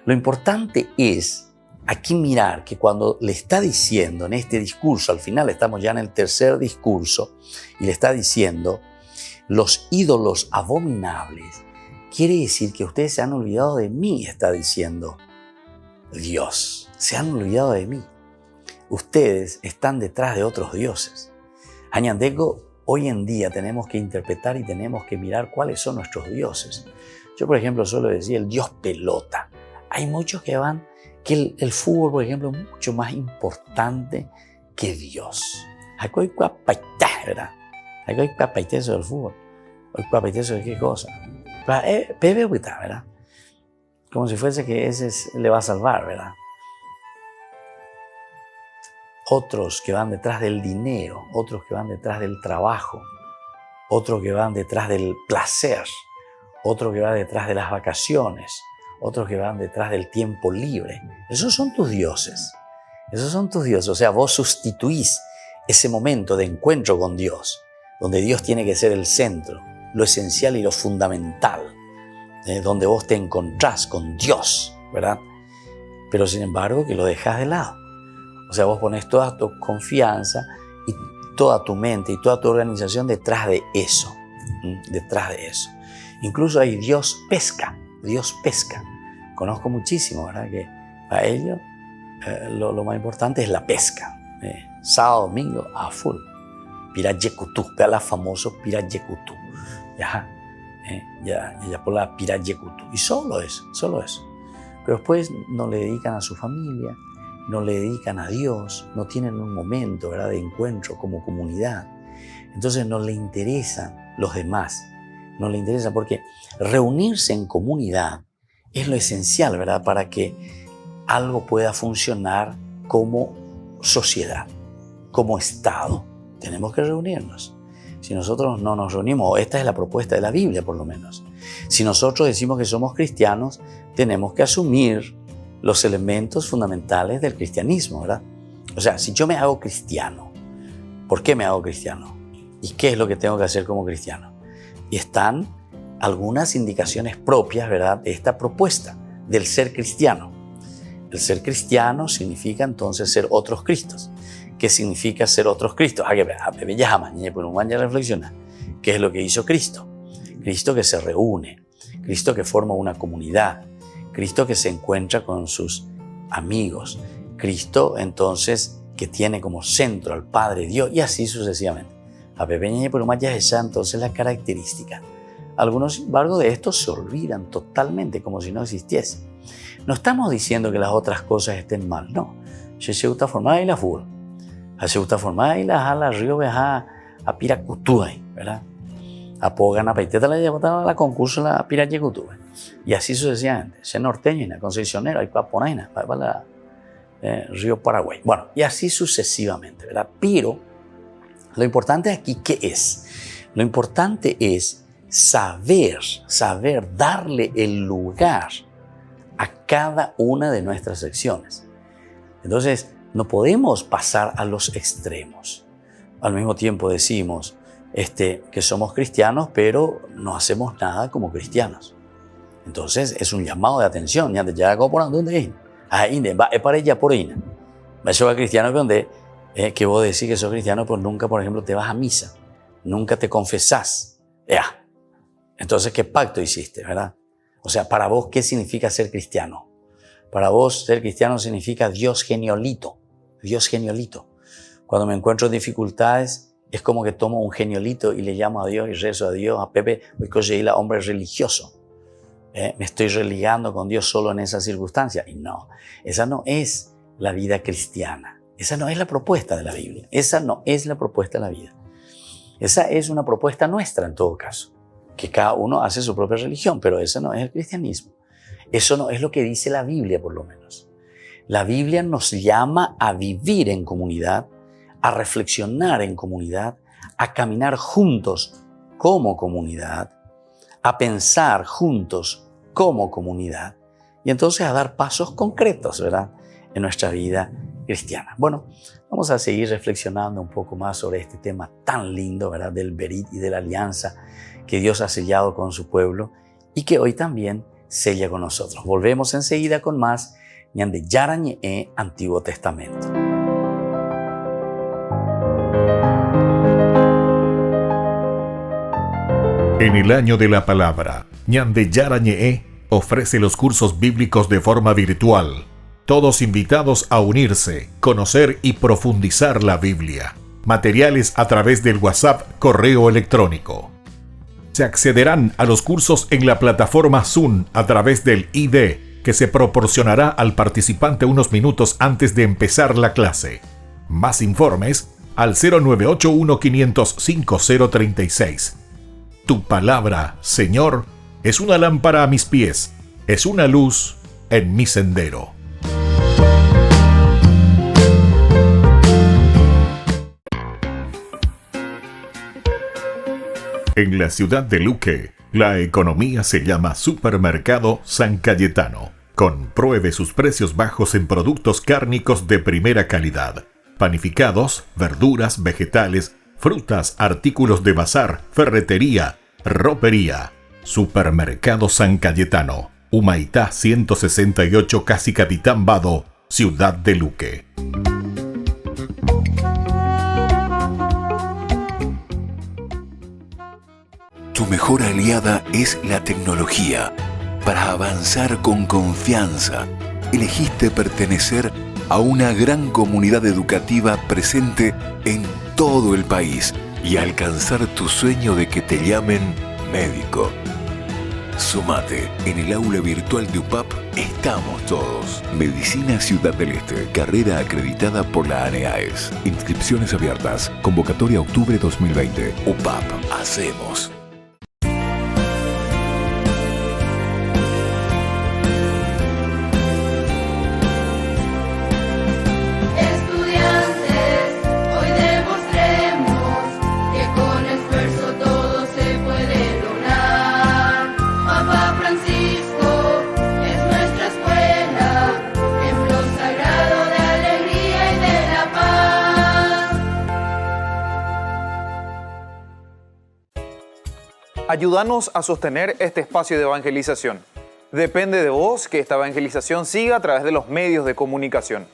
Lo importante es aquí mirar que cuando le está diciendo en este discurso, al final estamos ya en el tercer discurso, y le está diciendo los ídolos abominables, quiere decir que ustedes se han olvidado de mí, está diciendo Dios. Se han olvidado de mí. Ustedes están detrás de otros dioses. Añandeco, hoy en día tenemos que interpretar y tenemos que mirar cuáles son nuestros dioses. Yo, por ejemplo, suelo decir el dios pelota. Hay muchos que el fútbol, por ejemplo, es mucho más importante que Dios. Hay ¿verdad? Hay eso del fútbol. Hay eso de qué cosa. ¿Verdad? Como si fuese que ese le va a salvar, ¿verdad? Otros que van detrás del dinero, otros que van detrás del trabajo, otros que van detrás del placer, otros que van detrás de las vacaciones, otros que van detrás del tiempo libre. Esos son tus dioses. Esos son tus dioses. O sea, vos sustituís ese momento de encuentro con Dios, donde Dios tiene que ser el centro, lo esencial y lo fundamental, donde vos te encontrás con Dios, ¿verdad? Pero sin embargo que lo dejas de lado. O sea, vos pones toda tu confianza y toda tu mente y toda tu organización detrás de eso. Detrás de eso. Incluso hay Dios pesca. Conozco muchísimo, ¿verdad? Que para ellos lo más importante es la pesca. Sábado, domingo, a full. Pirayekutú, vea la famosa Pirayekutú. Ya por la Pirayekutú. Y solo eso. Pero después no le dedican a su familia, no le dedican a Dios, no tienen un momento, ¿verdad?, de encuentro como comunidad. Entonces no le interesan los demás. No le interesa porque reunirse en comunidad es lo esencial, ¿verdad?, para que algo pueda funcionar como sociedad, como Estado. Tenemos que reunirnos. Si nosotros no nos reunimos, esta es la propuesta de la Biblia por lo menos. Si nosotros decimos que somos cristianos, tenemos que asumir los elementos fundamentales del cristianismo, ¿verdad? O sea, si yo me hago cristiano, ¿por qué me hago cristiano? ¿Y qué es lo que tengo que hacer como cristiano? Y están algunas indicaciones propias, ¿verdad?, de esta propuesta del ser cristiano. El ser cristiano significa entonces ser otros Cristos. ¿Qué significa ser otros Cristos? Reflexiona. ¿Qué es lo que hizo Cristo? Cristo que se reúne, Cristo que forma una comunidad, Cristo que se encuentra con sus amigos, Cristo entonces que tiene como centro al Padre Dios y así sucesivamente. Entonces la característica. Algunos, sin embargo, de esto se olvidan totalmente como si no existiese. No estamos diciendo que las otras cosas estén mal, no. Se gusta formar y la fútbol. Se gusta formar y la río a Piracutúa, ¿verdad? A Pogana Paiteta la concurso la Piracutúa. Y así sucesivamente. Se norteño y la concesionera y paponaina para la río Paraguay. Bueno, y así sucesivamente, ¿verdad? Pero lo importante aquí, ¿qué es? Lo importante es saber darle el lugar a cada una de nuestras secciones. Entonces, no podemos pasar a los extremos. Al mismo tiempo decimos que somos cristianos, pero no hacemos nada como cristianos. Entonces, es un llamado de atención. Eso cristiano donde que vos decís que sos cristiano, pero nunca, por ejemplo, te vas a misa, nunca te confesás. Entonces, ¿qué pacto hiciste, verdad? O sea, para vos, ¿qué significa ser cristiano? Para vos, ser cristiano significa Dios geniolito. Dios geniolito. Cuando me encuentro en dificultades, es como que tomo un geniolito y le llamo a Dios y rezo a Dios. A Pepe, hoy conseguí la hombre religioso. Me estoy religando con Dios solo en esa circunstancia. Y no, esa no es la vida cristiana. Esa no es la propuesta de la Biblia. Esa no es la propuesta de la vida. Esa es una propuesta nuestra en todo caso. Que cada uno hace su propia religión, pero eso no es el cristianismo. Eso no es lo que dice la Biblia, por lo menos. La Biblia nos llama a vivir en comunidad, a reflexionar en comunidad, a caminar juntos como comunidad, a pensar juntos como comunidad y entonces a dar pasos concretos, ¿verdad?, en nuestra vida cristiana. Bueno, vamos a seguir reflexionando un poco más sobre este tema tan lindo, ¿verdad?, del Berit y de la alianza que Dios ha sellado con su pueblo y que hoy también sella con nosotros. Volvemos enseguida con más Ñande Yarañe Antiguo Testamento.
En el año de la palabra, Ñande Yarañe ofrece los cursos bíblicos de forma virtual. Todos invitados a unirse, conocer y profundizar la Biblia. Materiales a través del WhatsApp, correo electrónico. Se accederán a los cursos en la plataforma Zoom a través del ID que se proporcionará al participante unos minutos antes de empezar la clase. Más informes al 0981-500-5036. Tu palabra, Señor, es una lámpara a mis pies, es una luz en mi sendero. En la ciudad de Luque, la economía se llama Supermercado San Cayetano. Compruebe sus precios bajos en productos cárnicos de primera calidad. Panificados, verduras, vegetales, frutas, artículos de bazar, ferretería, ropería. Supermercado San Cayetano, Humaitá 168, Casi Capitán Vado, ciudad de Luque.
Tu mejor aliada es la tecnología. Para avanzar con confianza, elegiste pertenecer a una gran comunidad educativa presente en todo el país y alcanzar tu sueño de que te llamen médico. Sumate, en el aula virtual de UPAP estamos todos. Medicina Ciudad del Este, carrera acreditada por la ANEAES. Inscripciones abiertas, convocatoria octubre 2020. UPAP, hacemos.
Francisco es nuestra escuela, templo sagrado de alegría y de la paz.
Ayúdanos a sostener este espacio de evangelización. Depende de vos que esta evangelización siga a través de los medios de comunicación.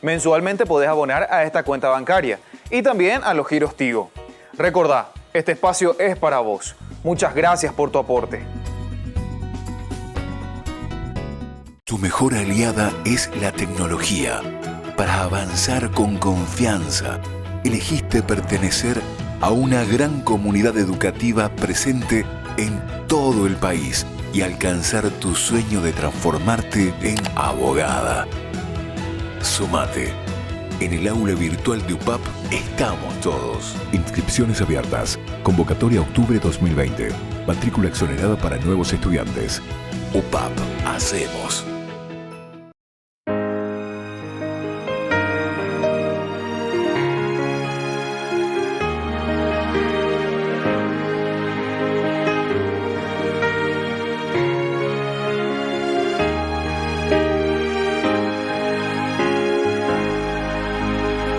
Mensualmente podés abonar a esta cuenta bancaria y también a los giros Tigo. Recordá, este espacio es para vos. Muchas gracias por tu aporte.
Tu mejor aliada es la tecnología. Para avanzar con confianza, elegiste pertenecer a una gran comunidad educativa presente en todo el país y alcanzar tu sueño de transformarte en abogada. Sumate. En el aula virtual de UPAP estamos todos. Inscripciones abiertas. Convocatoria octubre 2020. Matrícula exonerada para nuevos estudiantes. UPAP. Hacemos.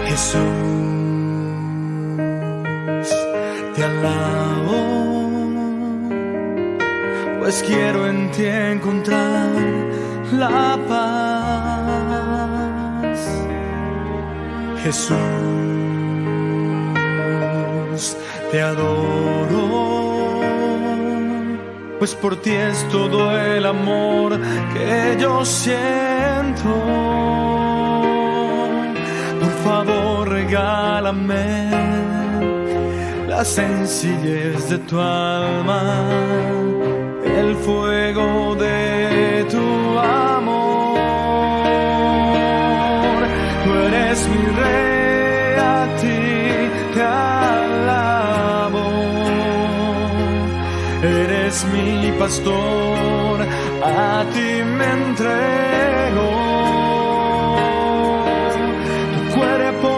Jesús, te alabo, pues quiero en ti encontrar la paz. Jesús, te adoro, pues por ti es todo el amor que yo siento. Por favor, regálame la sencillez de tu alma, el fuego de tu amor. Tú eres mi rey, a ti te alabo. Eres mi pastor, a ti me entrego.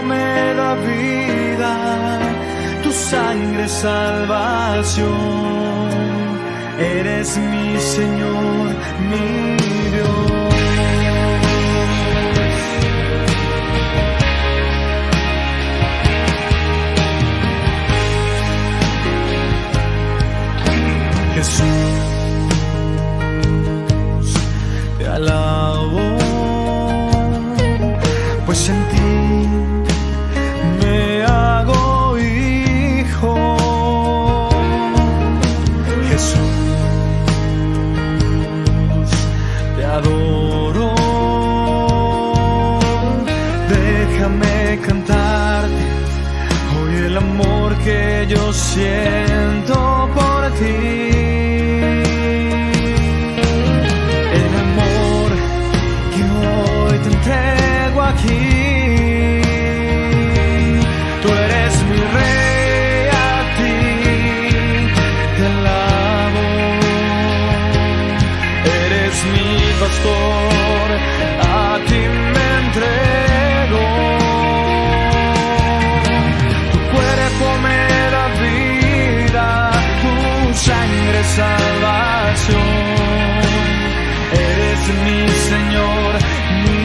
Me da vida, tu sangre salvación. Eres mi Señor, mi Dios. Jesús, te alabo, pues en ti me hago hijo. Jesús, te adoro. Déjame cantarte hoy el amor que yo siento por ti. El amor que hoy te entrego aquí. Tú eres mi rey, a ti te alabo. Eres mi pastor, a ti me entrego. Tu cuerpo me da vida, tu sangre salvación. Eres mi Señor, mi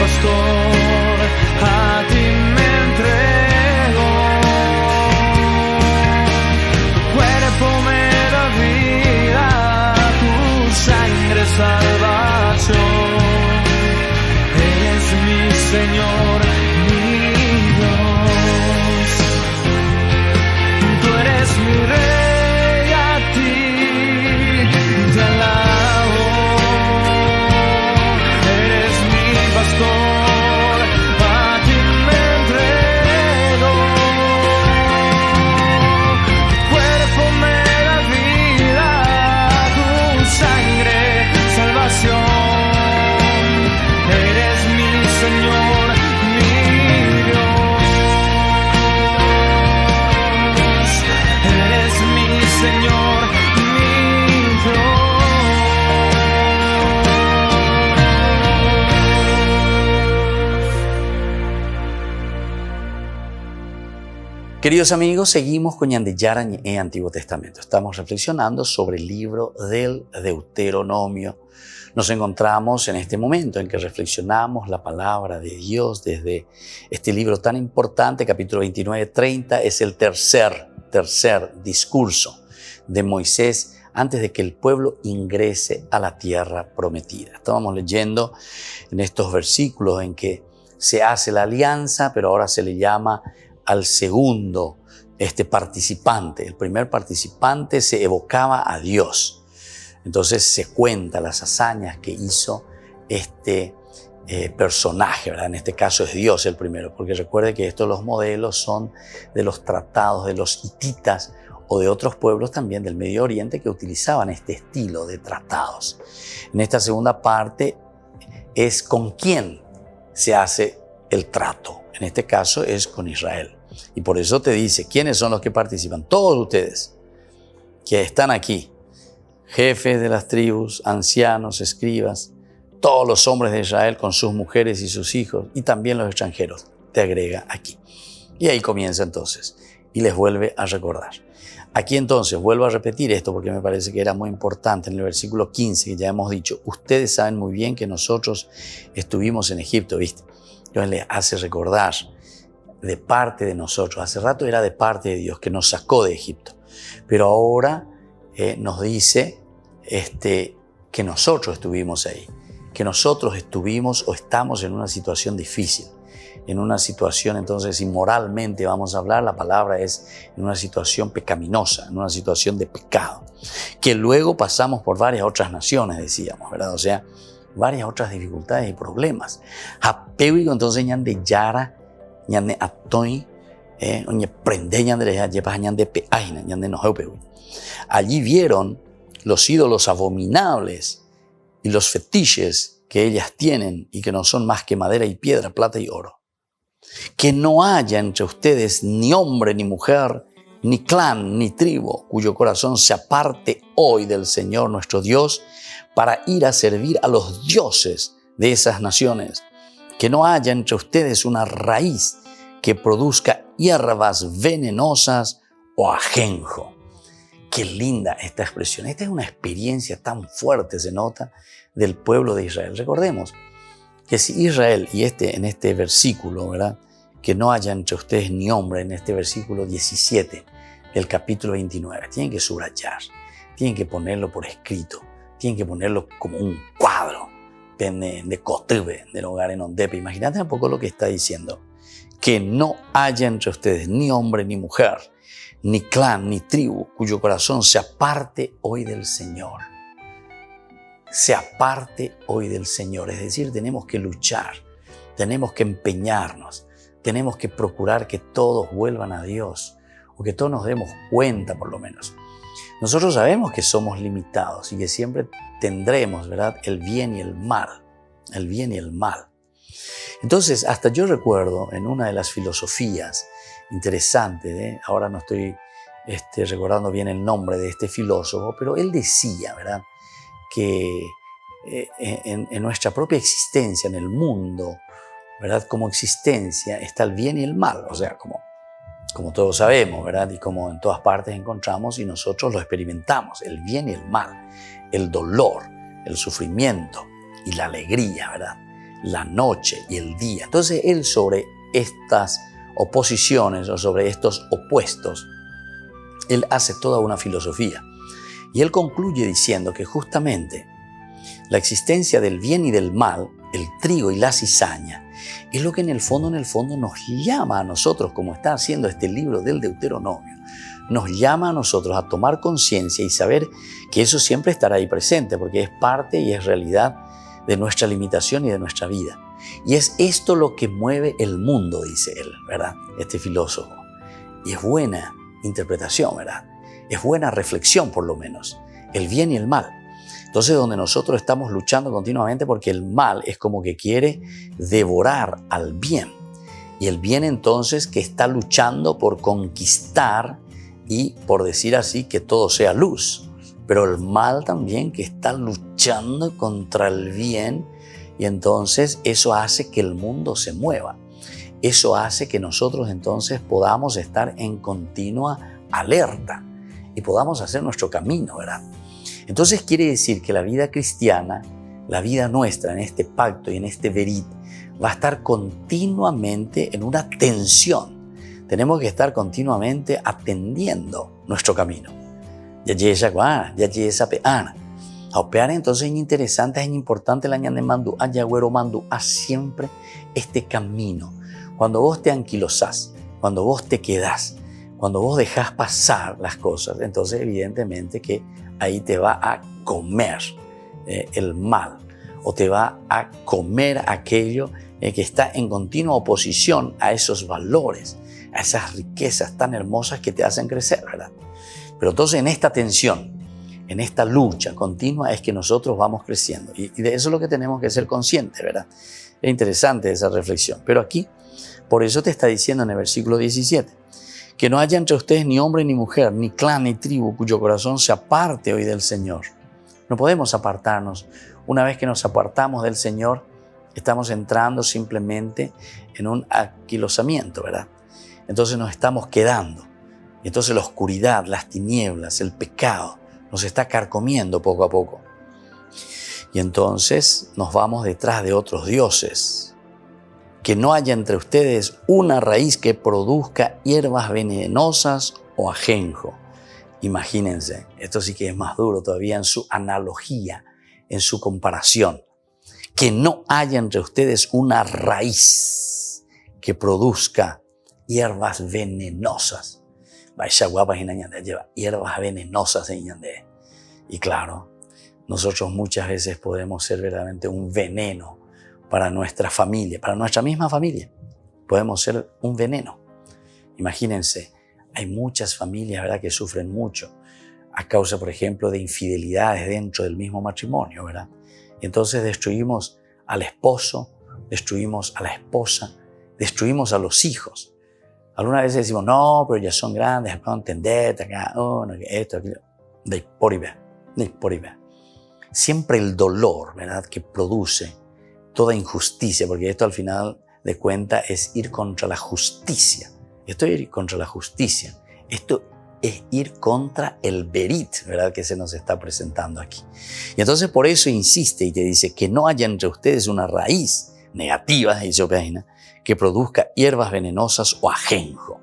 pastor, a ti me entrego. Tu cuerpo me da vida, tu sangre salvación. Eres mi Señor, mi Dios. Tú eres mi rey, a ti te alabo. Eres mi pastor, a ti me entrego. Tu cuerpo me da vida, tu sangre salvación. Eres mi Señor, mi
Queridos amigos, seguimos con Ñandeyara Ñe Antiguo Testamento. Estamos reflexionando sobre el libro del Deuteronomio. Nos encontramos en este momento en que reflexionamos la palabra de Dios desde este libro tan importante, capítulo 29, 30. Es el tercer discurso de Moisés antes de que el pueblo ingrese a la tierra prometida. Estábamos leyendo en estos versículos en que se hace la alianza, pero ahora se le llama al segundo participante. El primer participante se evocaba a Dios. Entonces se cuenta las hazañas que hizo este personaje, ¿verdad? En este caso es Dios el primero, porque recuerde que estos los modelos son de los tratados de los hititas o de otros pueblos también del Medio Oriente que utilizaban este estilo de tratados. En esta segunda parte es con quién se hace el trato. En este caso es con Israel. Y por eso te dice, ¿quiénes son los que participan? Todos ustedes que están aquí, jefes de las tribus, ancianos, escribas, todos los hombres de Israel con sus mujeres y sus hijos, y también los extranjeros, te agrega aquí. Y ahí comienza entonces, y les vuelve a recordar. Aquí entonces vuelvo a repetir esto porque me parece que era muy importante en el versículo 15, que ya hemos dicho, ustedes saben muy bien que nosotros estuvimos en Egipto, ¿viste? Entonces les hace recordar de parte de nosotros. Hace rato era de parte de Dios que nos sacó de Egipto, pero ahora nos dice que nosotros estuvimos ahí, que nosotros estuvimos o estamos en una situación difícil, en una situación entonces inmoralmente vamos a hablar, la palabra es en una situación pecaminosa, en una situación de pecado, que luego pasamos por varias otras naciones, decíamos, ¿verdad? O sea, varias otras dificultades y problemas. Hapeuigo entonces Ñandeyara, Ñande Atoi, Oñe Prende Ñandere, Llepas Ñande Peaina, Ñande Nojeupeuigo. Allí vieron los ídolos abominables y los fetiches que ellas tienen y que no son más que madera y piedra, plata y oro. Que no haya entre ustedes ni hombre ni mujer, ni clan ni tribu, cuyo corazón se aparte hoy del Señor nuestro Dios para ir a servir a los dioses de esas naciones. Que no haya entre ustedes una raíz que produzca hierbas venenosas o ajenjo. Qué linda esta expresión. Esta es una experiencia tan fuerte, se nota, del pueblo de Israel. Recordemos que si Israel, y en este versículo, ¿verdad? Que no haya entre ustedes ni hombre, en este versículo 17 del capítulo 29, tienen que subrayar, tienen que ponerlo por escrito, tienen que ponerlo como un cuadro de cotube del hogar en Ondepe. Imagínate un poco lo que está diciendo. Que no haya entre ustedes ni hombre ni mujer, ni clan ni tribu, cuyo corazón se aparte hoy del Señor. Se aparte hoy del Señor. Es decir, tenemos que luchar, tenemos que empeñarnos, tenemos que procurar que todos vuelvan a Dios, o que todos nos demos cuenta por lo menos. Nosotros sabemos que somos limitados y que siempre tendremos, ¿verdad?, el bien y el mal. El bien y el mal. Entonces, hasta yo recuerdo en una de las filosofías interesantes, ahora no estoy recordando bien el nombre de este filósofo, pero él decía, ¿verdad?, que en nuestra propia existencia, en el mundo, ¿verdad?, como existencia está el bien y el mal, o sea, como todos sabemos, ¿verdad? Y como en todas partes encontramos y nosotros lo experimentamos, el bien y el mal, el dolor, el sufrimiento y la alegría, ¿verdad? La noche y el día. Entonces él sobre estas oposiciones o sobre estos opuestos, él hace toda una filosofía. Y él concluye diciendo que justamente la existencia del bien y del mal, el trigo y la cizaña, es lo que en el fondo nos llama a nosotros, como está haciendo este libro del Deuteronomio, nos llama a nosotros a tomar conciencia y saber que eso siempre estará ahí presente, porque es parte y es realidad de nuestra limitación y de nuestra vida. Y es esto lo que mueve el mundo, dice él, ¿verdad? Este filósofo. Y es buena interpretación, ¿verdad? Es buena reflexión, por lo menos. El bien y el mal. Entonces, donde nosotros estamos luchando continuamente porque el mal es como que quiere devorar al bien. Y el bien entonces que está luchando por conquistar y por decir así que todo sea luz. Pero el mal también que está luchando contra el bien y entonces eso hace que el mundo se mueva. eso hace que nosotros entonces podamos estar en continua alerta y podamos hacer nuestro camino, ¿verdad? Entonces quiere decir que la vida cristiana, la vida nuestra en este pacto y en este verit, va a estar continuamente en una tensión. Tenemos que estar continuamente atendiendo nuestro camino. Ya esa peana. Opear entonces es interesante, es importante la ñande mandu, ayagüero mandu, a siempre este camino. Cuando vos te anquilosás, cuando vos te quedás, cuando vos dejás pasar las cosas, entonces evidentemente que ahí te va a comer el mal o te va a comer aquello que está en continua oposición a esos valores, a esas riquezas tan hermosas que te hacen crecer, ¿verdad? Pero entonces en esta tensión, en esta lucha continua es que nosotros vamos creciendo y de eso es lo que tenemos que ser conscientes, ¿verdad? Es interesante esa reflexión, pero aquí por eso te está diciendo en el versículo 17 que no haya entre ustedes ni hombre ni mujer, ni clan ni tribu cuyo corazón se aparte hoy del Señor. No podemos apartarnos. Una vez que nos apartamos del Señor, estamos entrando simplemente en un aquilosamiento, ¿verdad? Entonces nos estamos quedando. Y entonces la oscuridad, las tinieblas, el pecado nos está carcomiendo poco a poco. Y entonces nos vamos detrás de otros dioses. Que no haya entre ustedes una raíz que produzca hierbas venenosas o ajenjo. Imagínense, esto sí que es más duro todavía en su analogía, en su comparación. Que no haya entre ustedes una raíz que produzca hierbas venenosas. Vaya guapa lleva hierbas venenosas y claro, nosotros muchas veces podemos ser verdaderamente un veneno para nuestra familia, para nuestra misma familia. Podemos ser un veneno. Imagínense, hay muchas familias, ¿verdad?, que sufren mucho a causa, por ejemplo, de infidelidades dentro del mismo matrimonio, ¿verdad? Entonces destruimos al esposo, destruimos a la esposa, destruimos a los hijos. Algunas veces decimos, no, pero ya son grandes, puedo entender, esto, aquello. De por ahí. Siempre el dolor, ¿verdad?, que produce toda injusticia, porque esto al final de cuentas es ir contra la justicia. Esto es ir contra la justicia. Esto es ir contra el verit, ¿verdad?, que se nos está presentando aquí. Y entonces por eso insiste y te dice que no haya entre ustedes una raíz negativa, dice Opeaina, que produzca hierbas venenosas o ajenjo.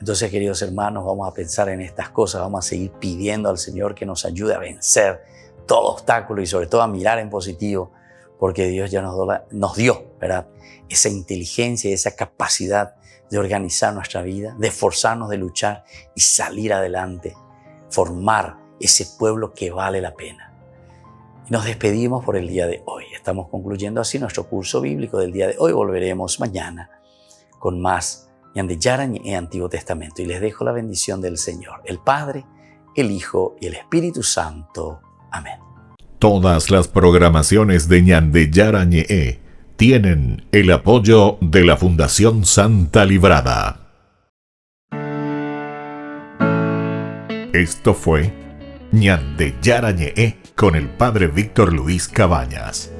Entonces, queridos hermanos, vamos a pensar en estas cosas, vamos a seguir pidiendo al Señor que nos ayude a vencer todo obstáculo y sobre todo a mirar en positivo, porque Dios ya nos dio, ¿verdad?, esa inteligencia y esa capacidad de organizar nuestra vida, de esforzarnos, de luchar y salir adelante, formar ese pueblo que vale la pena. Y nos despedimos por el día de hoy. Estamos concluyendo así nuestro curso bíblico del día de hoy. Volveremos mañana con más Ñandeyara y Antiguo Testamento. Y les dejo la bendición del Señor, el Padre, el Hijo y el Espíritu Santo. Amén.
Todas las programaciones de Ñandeyara Ñe'e tienen el apoyo de la Fundación Santa Librada. Esto fue Ñandeyara Ñe'e con el Padre Víctor Luis Cabañas.